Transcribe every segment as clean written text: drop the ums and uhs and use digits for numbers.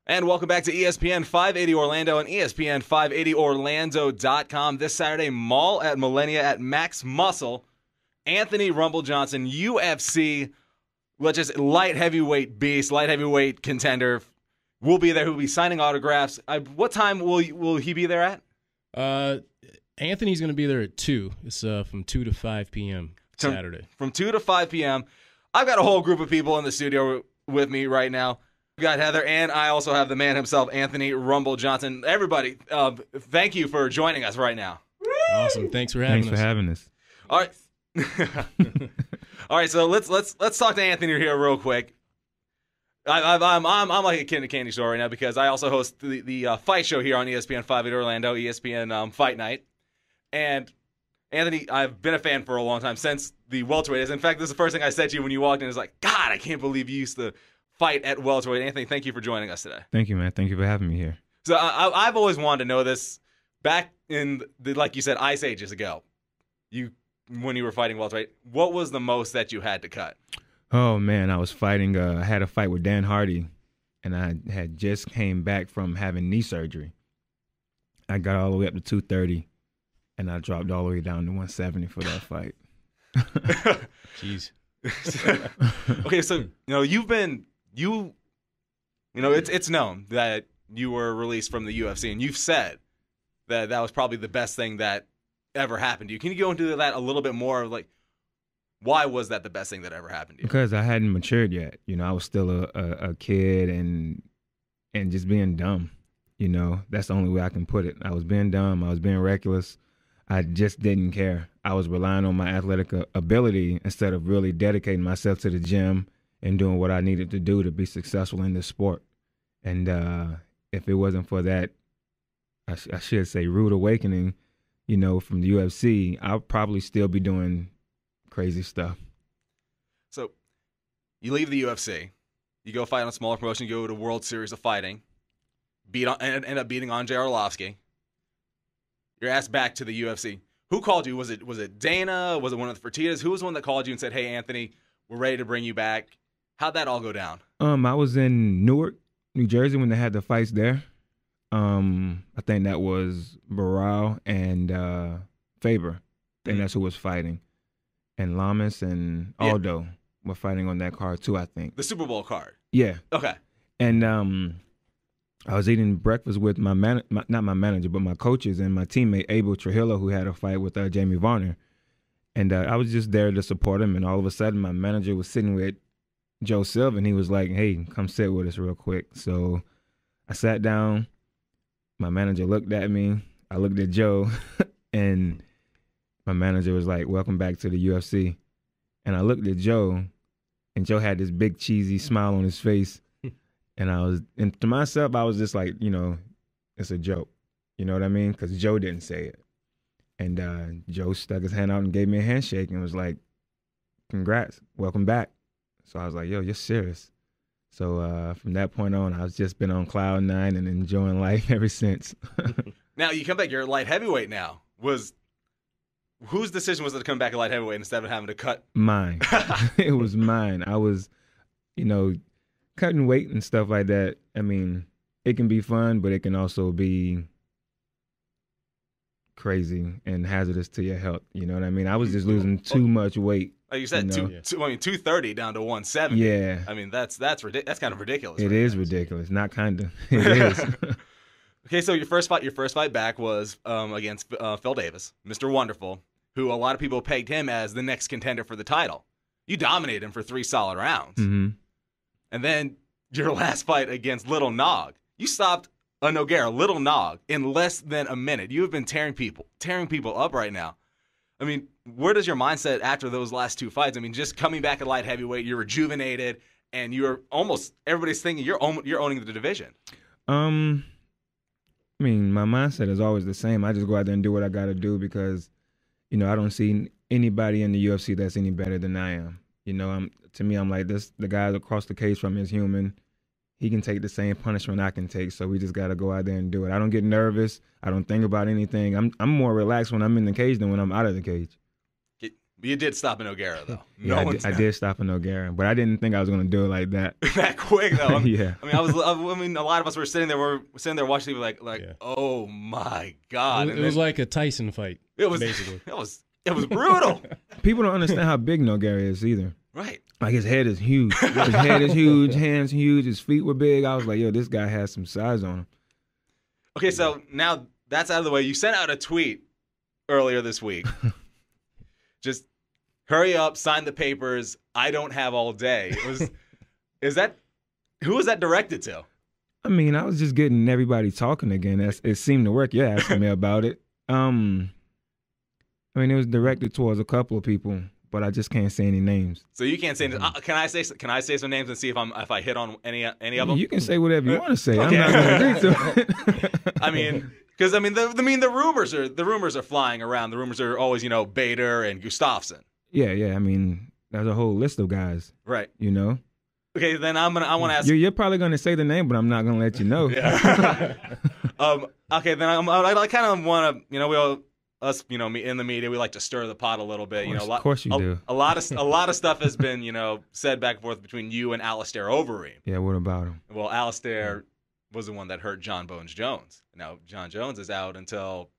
And welcome back to ESPN 580 Orlando and ESPN 580Orlando.com. This Saturday, Mall at Millennia at Max Muscle. Anthony Rumble Johnson, UFC, just light heavyweight beast, light heavyweight contender. We'll be there. He'll be signing autographs. What time will he be there at? Anthony's going to be there at 2. It's from 2 to 5 p.m. Saturday. From 2 to 5 p.m. I've got a whole group of people in the studio with me right now. We got Heather, and I also have the man himself, Anthony Rumble Johnson. Everybody, thank you for joining us right now. Awesome. Thanks for having us. Thanks for having us. All right. All right, so let's talk to Anthony here real quick. I'm like a kid in a candy store right now because I also host the fight show here on ESPN 580 Orlando, ESPN Fight Night. And Anthony, I've been a fan for a long time, since the welterweight days. In fact, this is the first thing I said to you when you walked in. Is like, God, I can't believe you used to fight at welterweight. Anthony, thank you for joining us today. Thank you, man. Thank you for having me here. So I've always wanted to know this. Back in like you said, ice ages ago, when you were fighting welterweight, what was the most that you had to cut? Oh man, I was fighting. I had a fight with Dan Hardy, and I had just came back from having knee surgery. I got all the way up to 230, and I dropped all the way down to 170 for that fight. Jeez. Okay, so it's known that you were released from the UFC, and you've said that was probably the best thing that ever happened to you. Can you go into that a little bit more? Like, why was that the best thing that ever happened to you? Because I hadn't matured yet. I was still a kid and just being dumb. That's the only way I can put it. I was being dumb. I was being reckless. I just didn't care. I was relying on my athletic ability instead of really dedicating myself to the gym and doing what I needed to do to be successful in this sport. And if it wasn't for that, I should say, rude awakening, from the UFC, I'll probably still be doing crazy stuff. So you leave the UFC, you go fight on a smaller promotion, you go to World Series of Fighting, end up beating Andrei Arlovski. You're asked back to the UFC. Who called you? Was it Dana? Was it one of the Fertittas? Who was the one that called you and said, "Hey, Anthony, we're ready to bring you back"? How'd that all go down? I was in Newark, New Jersey when they had the fights there. I think that was Barral and Faber. I think that's who was fighting. And Lamas and Aldo were fighting on that card too, I think. The Super Bowl card? Yeah. Okay. And I was eating breakfast with not my manager, but my coaches and my teammate Abel Trujillo, who had a fight with Jamie Varner. And I was just there to support him. And all of a sudden, my manager was sitting with Joe Silva, and he was like, "Hey, come sit with us real quick." So I sat down. My manager looked at me. I looked at Joe, and my manager was like, "Welcome back to the UFC." And I looked at Joe, and Joe had this big cheesy smile on his face. And to myself, I was just like, it's a joke. You know what I mean? Because Joe didn't say it. And Joe stuck his hand out and gave me a handshake and was like, "Congrats, welcome back." So I was like, "Yo, you're serious." So from that point on, I've just been on cloud nine and enjoying life ever since. Now, you come back, you're a light heavyweight now. Whose decision was it to come back at light heavyweight instead of having to cut? Mine. It was mine. I was, cutting weight and stuff like that. I mean, it can be fun, but it can also be crazy and hazardous to your health. You know what I mean? I was just losing too much weight. Like you said, 230 down to 170. Yeah. I mean, that's kind of ridiculous. It is ridiculous. Not kind of. It is. Okay, so your first fight back was against Phil Davis, Mr. Wonderful, who a lot of people pegged him as the next contender for the title. You dominated him for 3 solid rounds. Mm-hmm. And then your last fight against Little Nog, you stopped a Nogueira, Little Nog, in less than a minute. You have been tearing people up right now. I mean, where does your mindset after those last 2 fights? I mean, just coming back at light heavyweight, you're rejuvenated, and you're almost everybody's thinking you're owning the division. I mean, my mindset is always the same. I just go out there and do what I got to do because, I don't see anybody in the UFC that's any better than I am. To me, I'm like this. The guy across the cage from me is human. He can take the same punishment I can take, so we just got to go out there and do it. I don't get nervous. I don't think about anything. I'm more relaxed when I'm in the cage than when I'm out of the cage. You did stop in O'Gara, though. Yeah, I did stop in O'Gara, but I didn't think I was going to do it like that. That quick, though. Yeah. I mean, a lot of us were sitting there watching TV like, yeah. Oh my God. It was like a Tyson fight. It was basically. It was brutal. People don't understand how big Nogueira is either. Right. Like his head is huge. His head is huge, hands huge, his feet were big. I was like, yo, this guy has some size on him. Okay, so now that's out of the way. You sent out a tweet earlier this week. Just hurry up, sign the papers. I don't have all day. Who was that directed to? I mean, I was just getting everybody talking again. It seemed to work. You're asking me about it. I mean, it was directed towards a couple of people, but I just can't say any names. So you can't say. Can I say some names and see if I hit on any of them? You can say whatever you want to say. Okay. I'm not going to agree to it. I mean, because the rumors are flying around. The rumors are always Bader and Gustafsson. Yeah. I mean, there's a whole list of guys. Right. Okay, then I want to ask. You're probably going to say the name, but I'm not going to let you know. Yeah. Okay, then I kind of want to. Us, me in the media, we like to stir the pot a little bit. Of course you do. A lot of stuff has been, said back and forth between you and Alistar Overeem. Yeah, what about him? Well, Alistar was the one that hurt Jon Jones. Now, Jon Jones is out until,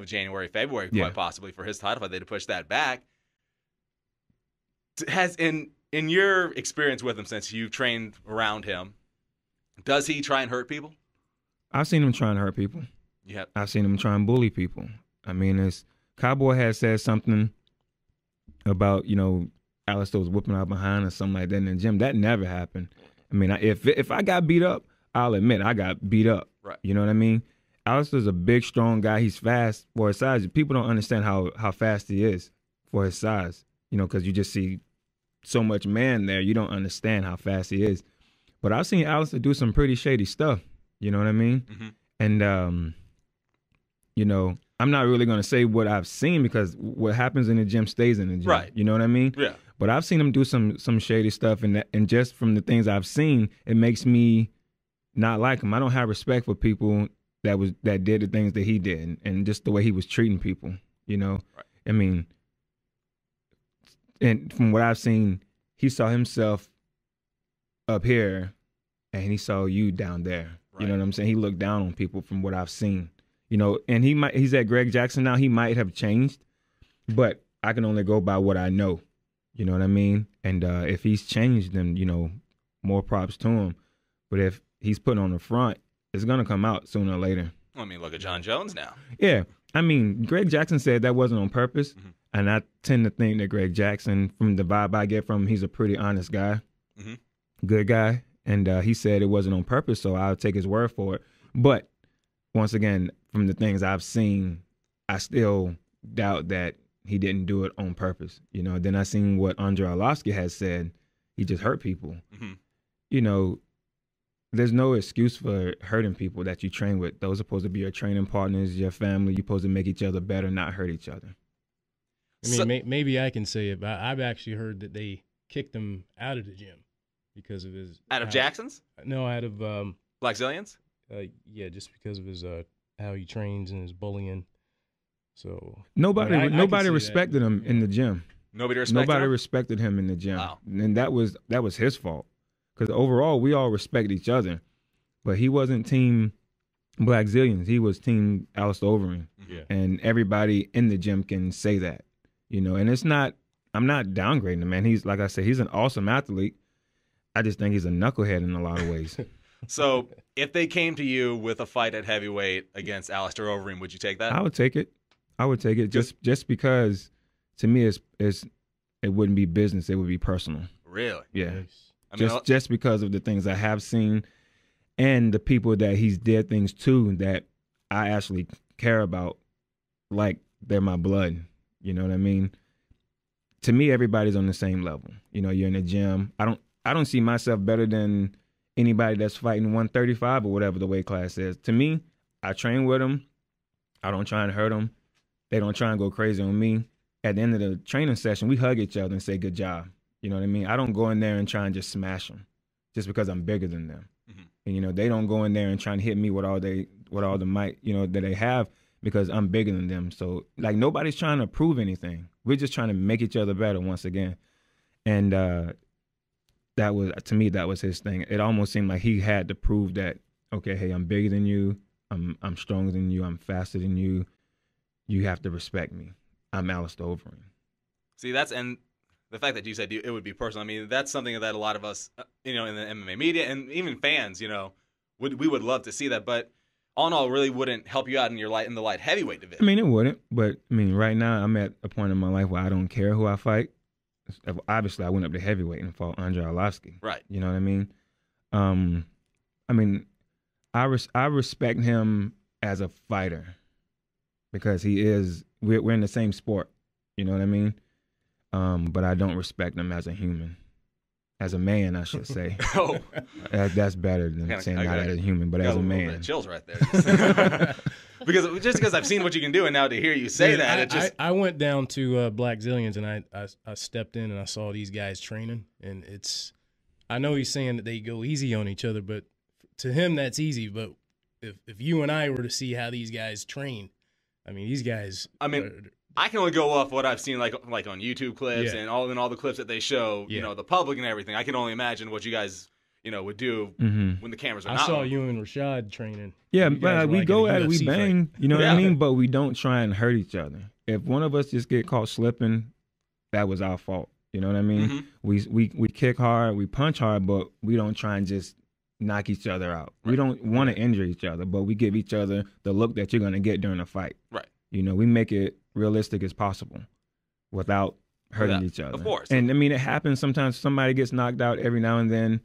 January, February, quite possibly, for his title fight. They had to push that back. Has in your experience with him, since you've trained around him, does he try and hurt people? I've seen him trying to hurt people. Yeah, I've seen him try and bully people. I mean, Cowboy has said something about, Alistar was whipping out behind or something like that in the gym. That never happened. I mean, if I got beat up, I'll admit I got beat up. Right. You know what I mean? Alistar's a big, strong guy. He's fast for his size. People don't understand how fast he is for his size, because you just see so much man there. You don't understand how fast he is. But I've seen Alistar do some pretty shady stuff. You know what I mean? Mm-hmm. And, I'm not really going to say what I've seen because what happens in the gym stays in the gym. Right. You know what I mean? Yeah. But I've seen him do some shady stuff, and just from the things I've seen, it makes me not like him. I don't have respect for people that did the things that he did, and just the way he was treating people. Right. I mean, and from what I've seen, he saw himself up here, and he saw you down there. Right. You know what I'm saying? He looked down on people from what I've seen. And he's at Greg Jackson now. He might have changed, but I can only go by what I know. You know what I mean? And if he's changed, then, more props to him. But if he's putting on the front, it's going to come out sooner or later. I mean, look at Jon Jones now. Yeah. I mean, Greg Jackson said that wasn't on purpose. Mm-hmm. And I tend to think that Greg Jackson, from the vibe I get from him, he's a pretty honest guy. Mm-hmm. Good guy. And he said it wasn't on purpose, so I'll take his word for it. But once again, from the things I've seen, I still doubt that he didn't do it on purpose. Then I seen what Andrei Arlovski has said. He just hurt people. Mm-hmm. There's no excuse for hurting people that you train with. Those are supposed to be your training partners, your family. You're supposed to make each other better, not hurt each other. I mean, maybe I can say it, but I've actually heard that they kicked him out of the gym because of his... Out of Jackson's? No, out of... Black Zillions? Yeah, just because of his how he trains and his bullying. So nobody respected him in the gym. Nobody respected him in the gym. Wow. And that was his fault. Because overall, we all respect each other. But he wasn't team Black Zillions. He was team Alistar Overeem. Yeah. And everybody in the gym can say that. And it's not, I'm not downgrading him, man. He's, like I said, he's an awesome athlete. I just think he's a knucklehead in a lot of ways. So if they came to you with a fight at heavyweight against Alistar Overeem, would you take that? I would take it. Just because to me it wouldn't be business, it would be personal. Really? Yeah. I mean, just because of the things I have seen and the people that he's did things to that I actually care about, like they're my blood. You know what I mean? To me, everybody's on the same level. You're in the gym. I don't see myself better than anybody that's fighting 135 or whatever the weight class is. To me, I train with them. I don't try and hurt them. They don't try and go crazy on me. At the end of the training session, we hug each other and say good job. You know what I mean? I don't go in there and try and just smash them just because I'm bigger than them. Mm-hmm. And, they don't go in there and try and hit me with all the might, that they have, because I'm bigger than them. So like nobody's trying to prove anything. We're just trying to make each other better once again. And that was, to me, that was his thing. It almost seemed like he had to prove that, okay, hey, I'm bigger than you. I'm stronger than you. I'm faster than you. You have to respect me. I'm Alistar Overeem. See, and the fact that you said it would be personal, I mean, that's something that a lot of us, in the MMA media and even fans, we would love to see that. But all in all, it really wouldn't help you out in the light heavyweight division. I mean, it wouldn't. But I mean, right now, I'm at a point in my life where I don't care who I fight. Obviously, I went up to heavyweight and fought Andre Arlovski. Right. You know what I mean? I respect him as a fighter because we're in the same sport. You know what I mean? But I don't respect him as a human. As a man, I should say. Oh. That's better than saying not as a human, but as a man. Bit of chills right there. because I've seen what you can do, and now to hear you say that, I went down to Black Zillions, and I stepped in and I saw these guys training, and I know he's saying that they go easy on each other, but to him that's easy. But if you and I were to see how these guys train, I mean, these guys. I mean, I can only go off what I've seen, like on YouTube clips and all the clips that they show, the public and everything. I can only imagine what you guys, would do when the cameras are not. I saw you and Rashad training. Yeah, but we go at it, we bang, fight. You know what I mean? But we don't try and hurt each other. If one of us just get caught slipping, that was our fault. You know what I mean? Mm-hmm. We kick hard, we punch hard, but we don't try and just knock each other out. Right. We don't want to injure each other, but we give each other the look that you're going to get during a fight. Right. We make it realistic as possible without hurting each other. Of course. And I mean, it happens sometimes. Somebody gets knocked out every now and then.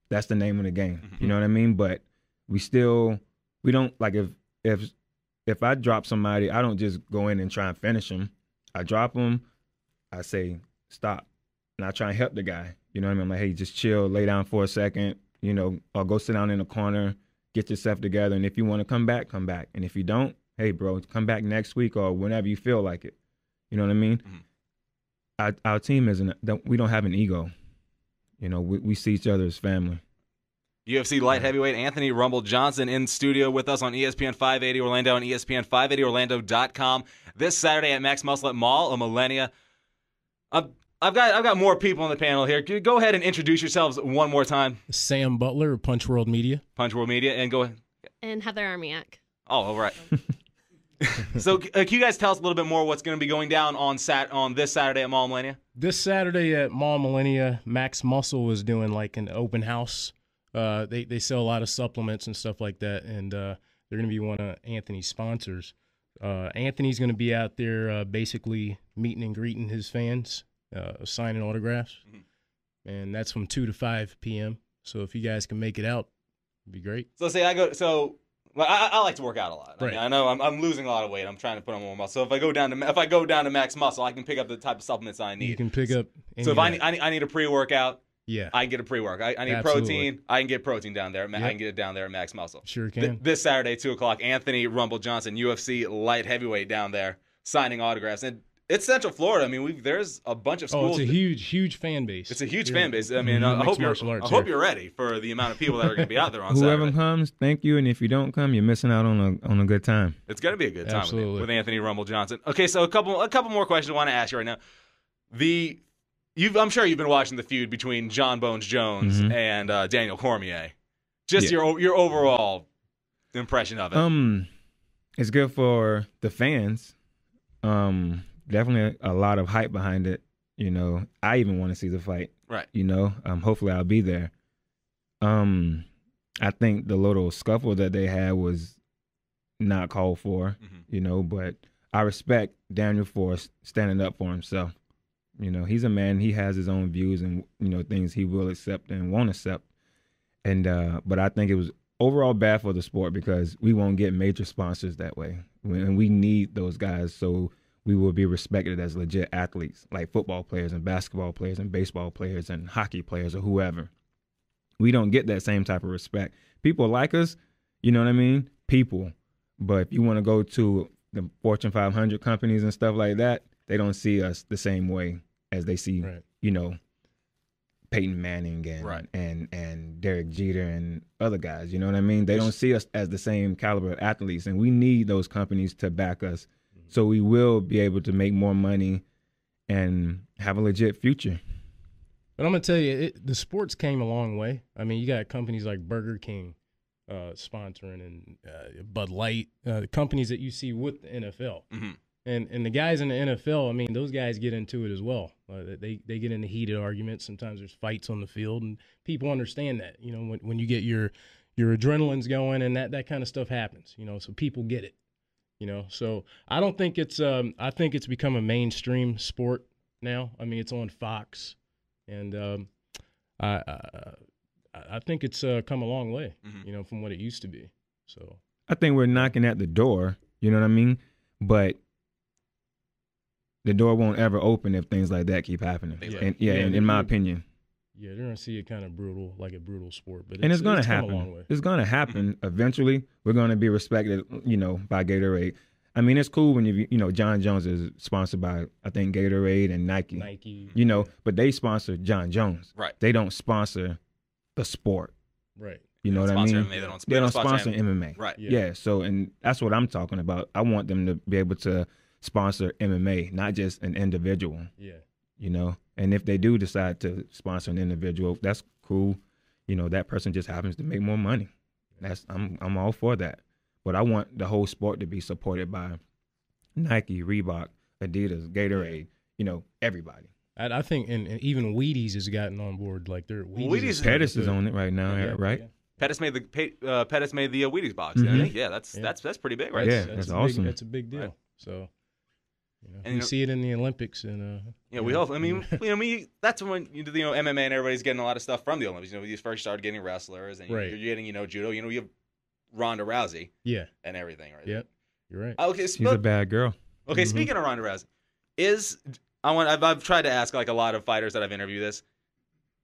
That's the name of the game. Mm-hmm. You know what I mean? But we don't, like, if I drop somebody, I don't just go in and try and finish them. I drop them, I say, stop. And I try and help the guy. You know what I mean? I'm like, hey, just chill, lay down for a second, or go sit down in the corner, get yourself together. And if you want to come back, come back. And if you don't, hey, bro, come back next week or whenever you feel like it. You know what I mean? Mm-hmm. Our team we don't have an ego. We see each other as family. UFC light heavyweight Anthony Rumble Johnson in studio with us on ESPN 580 Orlando and ESPN580Orlando.com this Saturday at Max Muscle Mall of Millennia. I've got more people on the panel here. Go ahead and introduce yourselves one more time. Sam Butler, Punch World Media. Punch World Media, and go ahead. And Heather Armiak. Oh, all right. So can you guys tell us a little bit more what's going to be going down on this Saturday at Mall Millennia? This Saturday at Mall Millennia, Max Muscle is doing like an open house. They sell a lot of supplements and stuff like that, and they're going to be one of Anthony's sponsors. Anthony's going to be out there basically meeting and greeting his fans, signing autographs, and that's from 2 to 5 p.m. So if you guys can make it out, it'd be great. So say I like to work out a lot. Right. I know I'm losing a lot of weight. I'm trying to put on more muscle. So if I go down to Max Muscle, I can pick up the type of supplements I need. You can pick up. So if I need a pre-workout, yeah, I can get a pre-workout. I need protein. I can get protein down there. Yep. I can get it down there at Max Muscle. Sure can. This Saturday, 2:00, Anthony Rumble Johnson, UFC light heavyweight down there, signing autographs. And it's Central Florida. I mean, there's a bunch of schools. Oh, it's a huge fan base. It's a huge fan base. I mean, I hope you're ready for the amount of people that are going to be out there on Saturday. Whoever comes, thank you. And if you don't come, you're missing out on a good time. It's going to be a good time with Anthony Rumble Johnson. Okay, so a couple more questions I want to ask you right now. I'm sure you've been watching the feud between Jon Jones and Daniel Cormier. Just your overall impression of it. It's good for the fans. Definitely a lot of hype behind it. I even want to see the fight. Right. Hopefully I'll be there. I think the little scuffle that they had was not called for, but I respect Daniel for standing up for himself. He's a man, he has his own views and, things he will accept and won't accept. And, but I think it was overall bad for the sport because we won't get major sponsors that way. And we need those guys so we will be respected as legit athletes, like football players and basketball players and baseball players and hockey players or whoever. We don't get that same type of respect. People like us, you know what I mean? People. But if you want to go to the Fortune 500 companies and stuff like that, they don't see us the same way as they see, Peyton Manning and Right. and Derek Jeter and other guys. You know what I mean? They don't see us as the same caliber of athletes, and we need those companies to back us, so we will be able to make more money and have a legit future. But I'm gonna tell you, the sports came a long way. I mean, you got companies like Burger King sponsoring and Bud Light, companies that you see with the NFL. Mm-hmm. And the guys in the NFL, I mean, those guys get into it as well. They get into heated arguments. Sometimes there's fights on the field, and people understand that. You know, when you get your adrenaline's going and that kind of stuff happens. You know, so people get it. You know, so I don't think it's I think it's become a mainstream sport now. I mean, it's on Fox, and I think it's come a long way. You know, from what it used to be. So I think we're knocking at the door. You know what I mean? But the door won't ever open if things like that keep happening. And in my opinion. Yeah, they're gonna see it kind of brutal, like a brutal sport, but it's gonna happen. happen. It's gonna happen eventually. We're gonna be respected, you know, by Gatorade. I mean, it's cool when you know Jon Jones is sponsored by I think Gatorade and Nike. You know, but they sponsor Jon Jones. Right. They don't sponsor the sport. Right. You know what I mean? MMA, they don't sponsor MMA. Right. Yeah. So, and that's what I'm talking about. I want them to be able to sponsor MMA, not just an individual. Yeah. You know, and if they do decide to sponsor an individual, that's cool. You know, that person just happens to make more money. I'm all for that. But I want the whole sport to be supported by Nike, Reebok, Adidas, Gatorade. You know, everybody. I think, and even Wheaties has gotten on board. Like they're Wheaties Pettis is on it right now, right? Yeah. Pettis made the Wheaties box. I think that's pretty big, right? Yeah, that's awesome. That's a big deal. Right. So. You know, and we see it in the Olympics, and we hope. I mean, that's when you do MMA, and everybody's getting a lot of stuff from the Olympics. You know, you first started getting wrestlers, and you're getting judo. You know, you have Ronda Rousey, and everything, right? Yep, you're right. Okay, she's a bad girl. Okay, speaking of Ronda Rousey, I've tried to ask like a lot of fighters that I've interviewed this.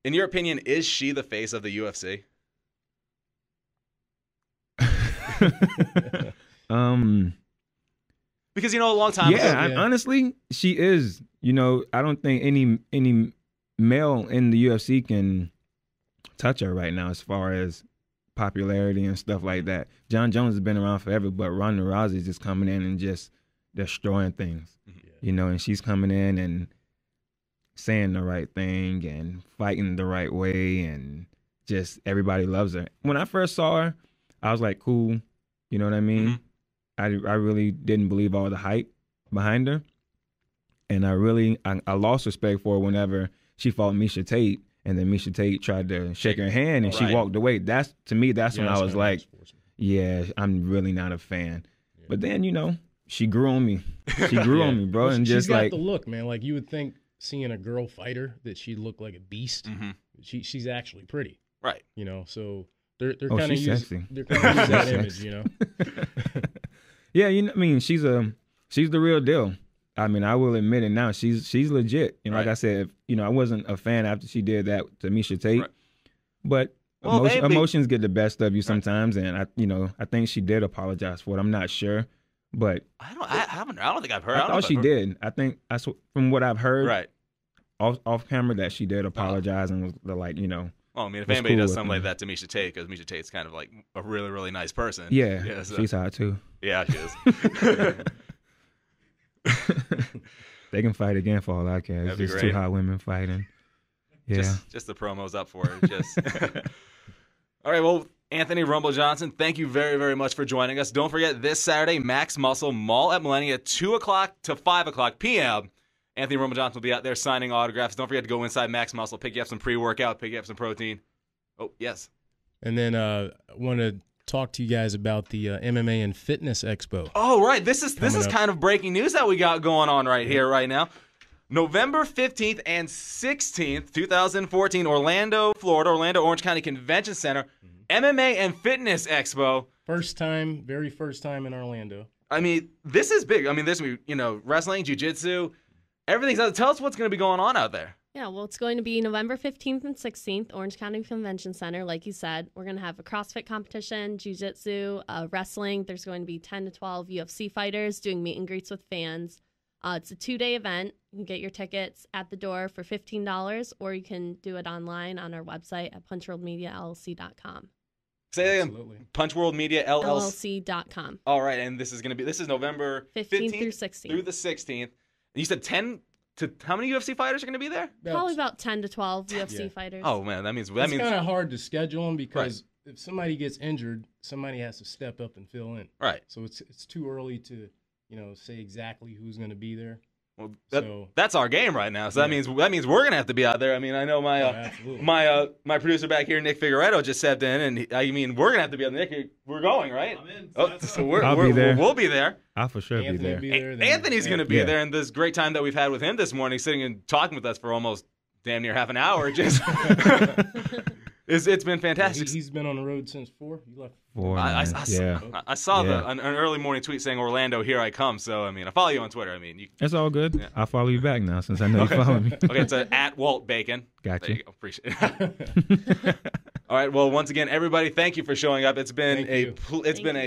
In your opinion, is she the face of the UFC? Because a long time ago. Honestly, she is. You know, I don't think any male in the UFC can touch her right now as far as popularity and stuff like that. Jon Jones has been around forever, but Ronda Rousey is just coming in and just destroying things. You know, and she's coming in and saying the right thing and fighting the right way, and just everybody loves her. When I first saw her, I was like, cool. You know what I mean? Mm-hmm. I really didn't believe all the hype behind her. And I lost respect for her whenever she fought Miesha Tate, and then Miesha Tate tried to shake her hand and she walked away. That's when I was like, yeah, I'm really not a fan. Yeah. But then, she grew on me. She grew on me, bro. And she's got the look, man. Like you would think seeing a girl fighter that she'd look like a beast. Mm-hmm. She's actually pretty. Right. So they're kind of using that image, Yeah, I mean, she's the real deal. I mean, I will admit it now. She's legit. Like I said, I wasn't a fan after she did that to Miesha Tate, but emotions get the best of you sometimes. And I think she did apologize for it. I'm not sure, but I don't think I've heard. I thought she did. I think from what I've heard, off camera, that she did apologize and was like, Well, I mean, if anybody does something like that to Miesha Tate, because Miesha Tate's kind of like a really, really nice person. Yeah, so. She's hot too. Yeah, she is. They can fight again for all I care. It's just two hot women fighting. Yeah. Just the promos up for it. Just. All right, well, Anthony Rumble Johnson, thank you very, very much for joining us. Don't forget, this Saturday, Max Muscle Mall at Millennia, 2 o'clock to 5 o'clock p.m., Anthony Rumble Johnson will be out there signing autographs. Don't forget to go inside Max Muscle, pick you up some pre-workout, pick you up some protein. Oh, yes. And then I want to talk to you guys about the MMA and Fitness Expo. Oh, right. This is kind of breaking news that we got going on here right now. November 15th and 16th, 2014, Orlando, Florida, Orlando Orange County Convention Center, MMA and Fitness Expo. Very first time in Orlando. I mean, this is big. I mean, this will be, wrestling, jiu-jitsu, everything's out. Tell us what's going to be going on out there. Yeah, well, it's going to be November 15th and 16th, Orange County Convention Center. Like you said, we're going to have a CrossFit competition, jiu-jitsu, wrestling. There's going to be 10 to 12 UFC fighters doing meet and greets with fans. It's a 2-day event. You can get your tickets at the door for $15, or you can do it online on our website at punchworldmediallc.com. Say that again. Punch World Media LLC.com. All right, and this is November 15th through 16th. Through the 16th. And you said 10 to how many UFC fighters are going to be there? Probably about 10 to 12 UFC fighters. Oh man, that means it's kind of hard to schedule them because if somebody gets injured, somebody has to step up and fill in. Right. So it's too early to say exactly who's going to be there. Well, that's our game right now. So that means we're gonna have to be out there. I mean, I know my producer back here, Nick Figueredo, just stepped in, and we're gonna have to be out there. Nick, we're going, right? I'm in. So I'll be there. We'll be there. I'll for sure be there. Anthony's gonna be there, and this great time that we've had with him this morning, sitting and talking with us for almost damn near half an hour, just. It's been fantastic. He's been on the road since 4. You left 4. I saw an early morning tweet saying Orlando, here I come. So I mean, I follow you on Twitter. I mean, it's all good. Yeah. I'll follow you back now since I know you follow me. Okay, it's at Walt Bacon. Gotcha. There you go. Appreciate it. All right. Well, once again, everybody, thank you for showing up. It's been a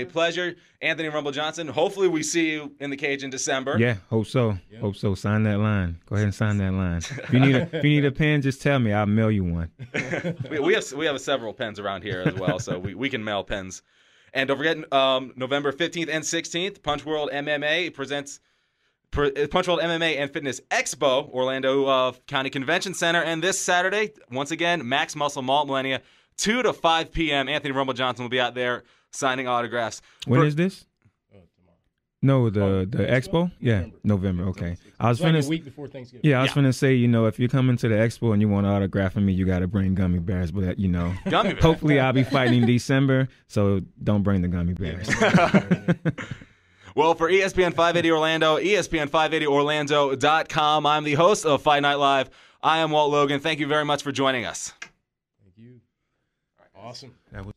pleasure. Anthony Rumble Johnson. Hopefully, we see you in the cage in December. Yeah, hope so. Yep. Hope so. Sign that line. Go ahead and sign that line. If you need a pen, just tell me. I'll mail you one. we have several pens around here as well, so we can mail pens. And don't forget, November 15th and 16th, Punch World MMA presents Punch World MMA and Fitness Expo, Orlando County Convention Center. And this Saturday, once again, Max Muscle Malt Millennia, 2 to 5 p.m. Anthony Rumble Johnson will be out there signing autographs. When is this? No, the expo? Yeah, November. Okay. I was a week before Thanksgiving. Yeah, I was finna say, if you're coming to the expo and you want an autograph from me, you got to bring gummy bears. But gummy bears. Hopefully, I'll be fighting in December, so don't bring the gummy bears. Well, for ESPN 580 Orlando, ESPN580Orlando.com. I'm the host of Fight Night Live. I am Walt Logan. Thank you very much for joining us. Thank you. Awesome. That was